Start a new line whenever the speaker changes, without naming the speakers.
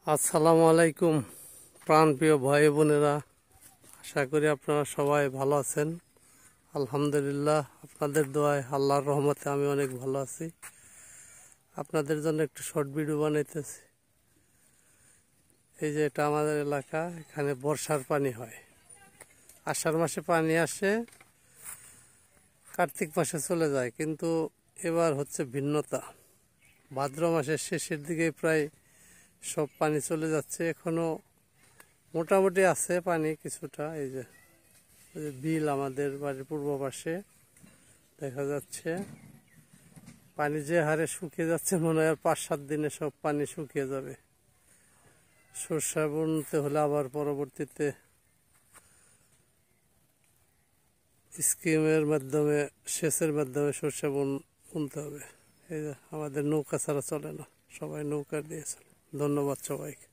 আসসালামু আলাইকুম প্রাণপ্রিয় ভাই বোনেরা, আশা করি আপনারা সবাই ভালো আছেন। আলহামদুলিল্লাহ, আপনাদের দোয়ায় আল্লাহর রহমতে আমি অনেক ভালো আছি। আপনাদের জন্য একটু শর্ট ভিডিও বানাইতেছি। এই যে এটা আমাদের এলাকা, এখানে বর্ষার পানি হয়। আষাঢ় মাসে পানি আসে, কার্তিক মাসে চলে যায়, কিন্তু এবার হচ্ছে ভিন্নতা। ভাদ্র মাসের শেষের দিকে প্রায় সব পানি চলে যাচ্ছে। এখনো মোটামুটি আছে পানি কিছুটা। এই যে বিল আমাদের বাড়ির পূর্ব পাশে দেখা যাচ্ছে, পানি যে হারে শুকিয়ে যাচ্ছে মনে হয় 5-7 দিনে সব পানি শুকিয়ে যাবে। সরষা বুনতে হলে আবার পরবর্তীতে স্কিমের মাধ্যমে, সেচের মাধ্যমে সরষা বুনতে হবে। এই যে আমাদের নৌকা ছাড়া চলে না, সবাই নৌকা দিয়ে চলে। ধন্যবাদ সবাইকে।